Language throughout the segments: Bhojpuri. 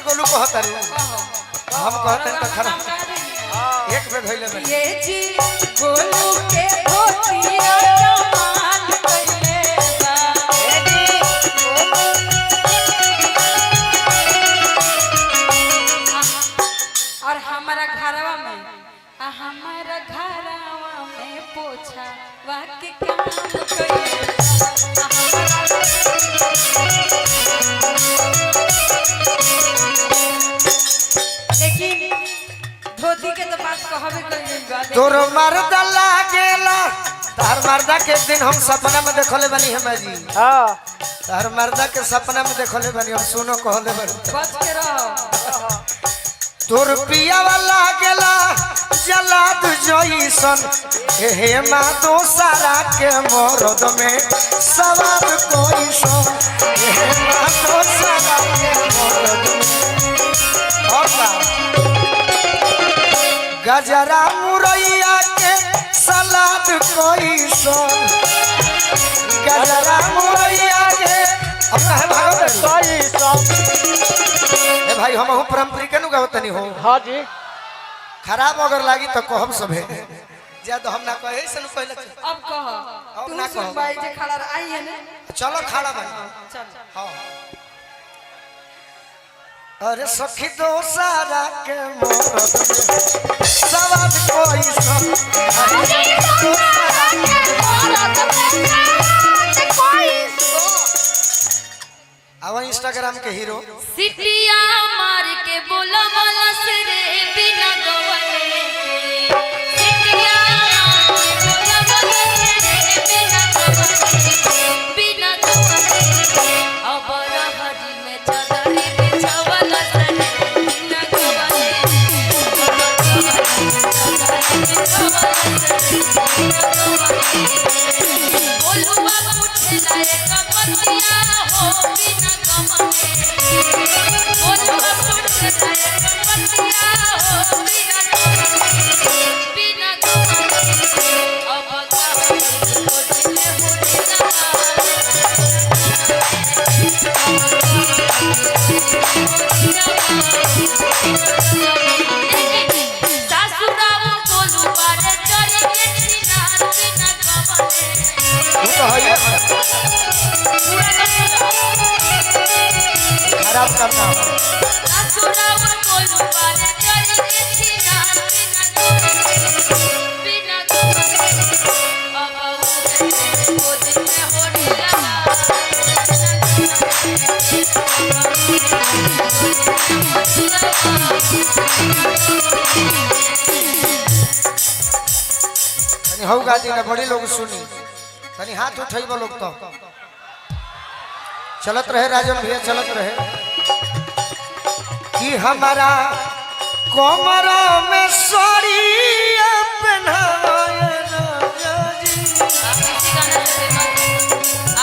गोलू कहता रे हम कहते हैं तो खराब एक पे धइले में ये जी गोलू के धोतिया कमाल कइले बा और हमारा घरवा में पोछा वाके काम कइले धोती के तो बात कहबे कइले बा तोर मर्दा लागेला तार मर्दा के दिन हम सपना में देखले बनी हम जी हां तार मर्दा के सपना में देखले बनी हम सुनो कहले बनी बच के रहो तोर पिया वाला गेला जलाद जइसन हे मा दोसरा के मरद में सवाब कोई सो हे मा दोसरा के मरद में गजरा मुरैया के सलाद कोई सो गजरा मुरैया के अपना है भागवत कोई सो ए भाई हम हो परंपरिक नु गावतनी हो हां जी खराब अगर लागी तो कहब सबे जे तो हम ना कहे से पहले अब कह तू सुन भाई जे खड़ा आई है ने चलो खड़ा भाई चल हां अरे सखी दोसारा के मोरद सवाब कोई सब अरे दोसारा के मोरद कोई आवा इंस्टाग्राम के हीरो सिटिया मार के बोला वाला से रे बिना गवले सिटिया बोला वाला से रे बिना गवले अब रहरी में चादरी बिछावला से रे बिना गवले बोलुआ उठेला एक पतिया हो बिना गवले बोलुआ उठेला एक पतिया हो बिना गवले अब का दिले सासुराओ बोलुआ रे चली के सिनार बिना गवले तू तो है खराब करना सासुराओ बोलुआ रे चली के सिनार बिना गवले अब वो दिन में होने लगा तनी हौ गादी ना बड़ी लोग सुनी तनी हाथ उठाइबो लोग तो चलत रहे राजन भैया चलत रहे कि हमारा कमर में सड़ी पहनाए राजा जी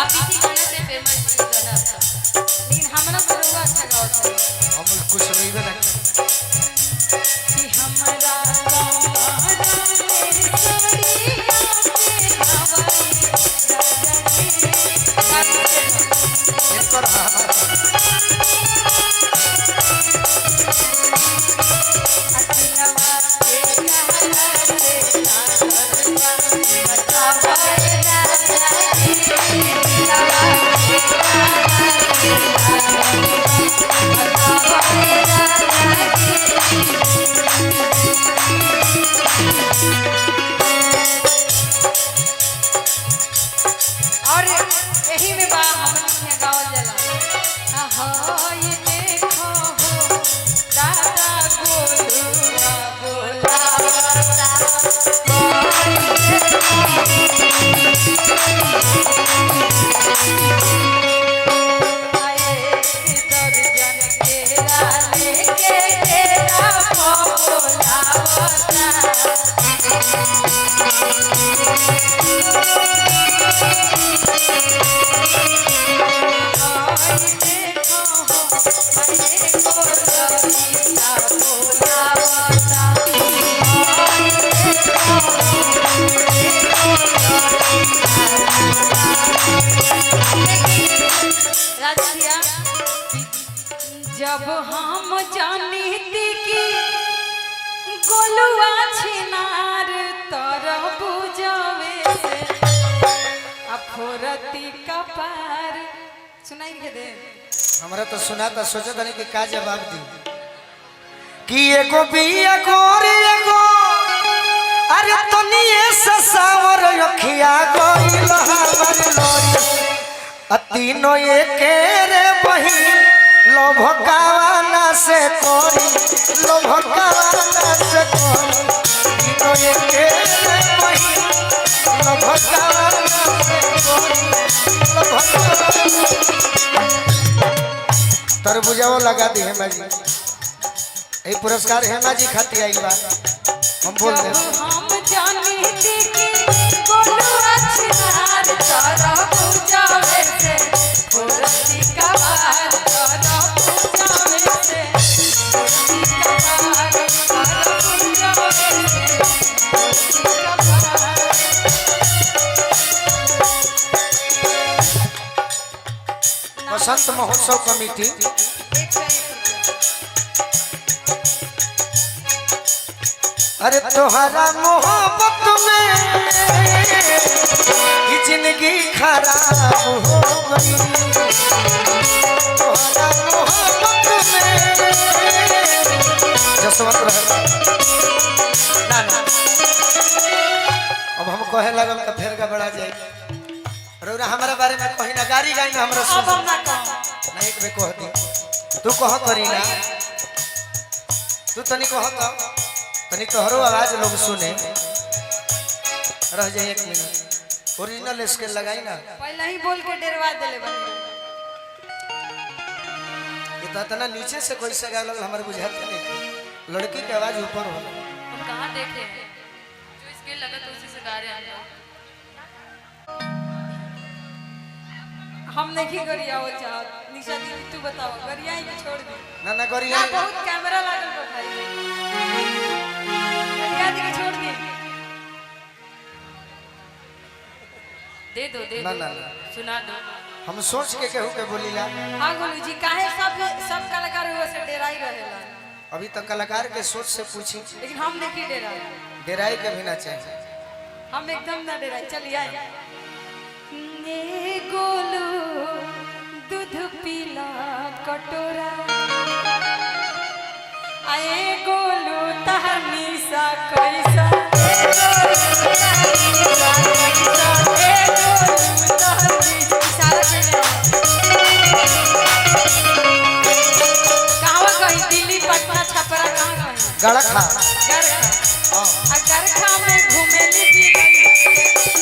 आप इसी गाना से फेमस गाना था लेकिन हमरा से हुआ अच्छा गाओ था हम कुछ नहीं बना कि हमारा इनकर और यही में बा हम यहाँ गावल जाला आहा ये देखो हो दादा गोलुआ बोलावता आए दर्जन केरा लेके तेरा बोलावता राजसिया जब हम जानी थी कि गोलुआ छिनार तर बुझावे से अफोरती कपार सुनाई के दे हमरा तो सुना था सोचा था नहीं कि का जवाब दी कि एगो बिया गोरी एगो अरे तनिए ससावर रखिया गइल हमर लोरी अतीनो एके रे बही लोभकावाना से कोरी लोभकावाना से कोरी तीनो एके रे बही लोभकावाना से कोरी तरबुजाओ लगा दी हेमा जी यही पुरस्कार हेमा जी खाती आई बा हम बोल दे हम जानी थी कि गोलुआ छिनार तर बुझावे से अफोरती कपार तर बुझावे से अफोरती कपार तर बुझावे से अफोरती कपार बसंत महोत्सव कमेटी अरे तोहरा मोहब्बत में ये जिंदगी खराब हो गई तोहरा मोहब्बत में जसवंत रहेगा ना ना अब हम कहे लगल तो फिर का बड़ा जाए रौरा हमारे बारे में कहीं ना गाड़ी गाई ना हमरा अब हम ना कहो नहीं एक बे कह दी तू कह करी ना तू तनी कह तो तनी तोहरो आवाज लोग सुने रह जाए 1 मिनट ओरिजिनल स्केल लगाई ना पहले ही बोल के डरवा देले बनी ये तो इतना नीचे से कोई से गाल हमारे बुझाते नहीं लड़की की आवाज ऊपर हो हम कहां देखे जो स्केल लगा तो उसी से गा रहे हैं हम नहीं गरिया हो चाहत निशा दी तू बताओ गरिया ही छोड़ दे ना ना गरिया बहुत कैमरा लागल बा भाई गरिया दी छोड़ दे दे दो ना ना सुना दो हम सोच के केहू के बोलीला हां गोलू जी काहे सब कलाकार हुआ से डेराई रहेला अभी तक कलाकार के सोच से पूछी लेकिन हम नहीं डेराई डेराई के भी ना चाहिए हम एकदम ना डेराई चलिए ने गोलू दूध पीला कटोरा आए गोलू तहर निशा कैसा दिल्ली पटना छपरा कहाँ गई गड़खा गरखा में घूमेली भी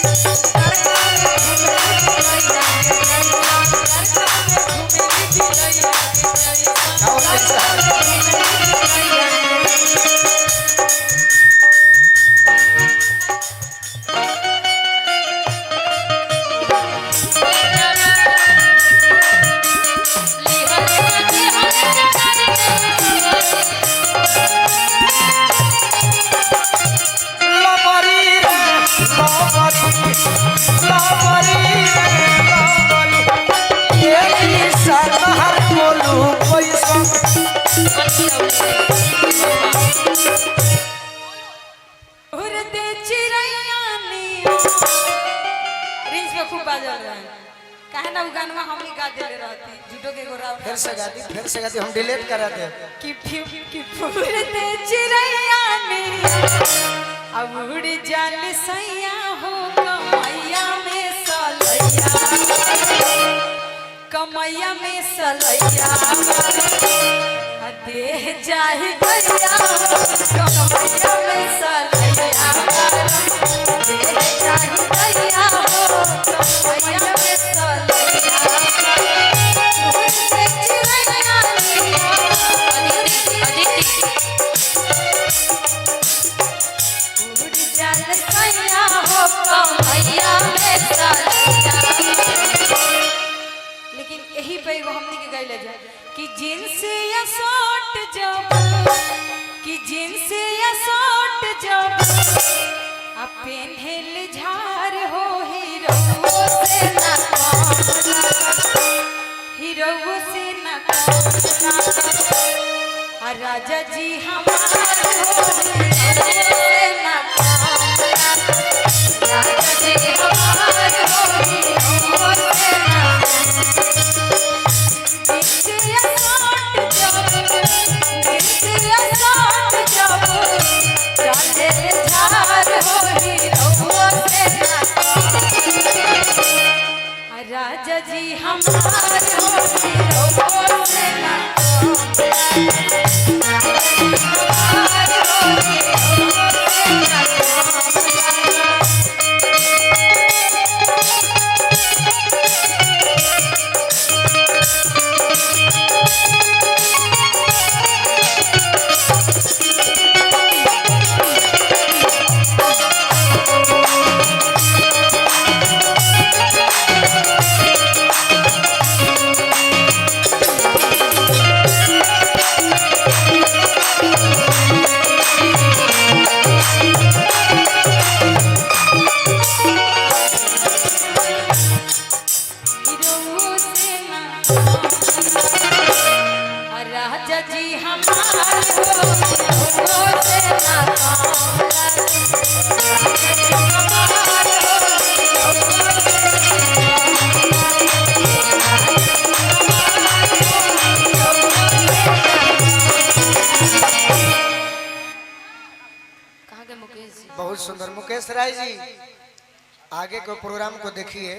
फिर से गाती हम डिलीट करा दे कि फूलते चिड़ैया ने अब उड़ जाल सैया हो कमैया में सलैया दे जाहि गैया कमैया में सलैया दे जाहि गैया कमैया में सलैया लेकिन यही पे एगो हमनी के गाइले जा कि जींस या शॉर्ट जब आ पेन्हल झार राजा जी हमारे होली ना राजा जी हमारे होली ना बिटिया साथ जब बिटिया साथ जब चले झार होली ना राजा जी हमारे होली ना राजा जी कहाँ के मुकेश जी? बहुत सुंदर मुकेश राय जी, आगे के प्रोग्राम को देखिए।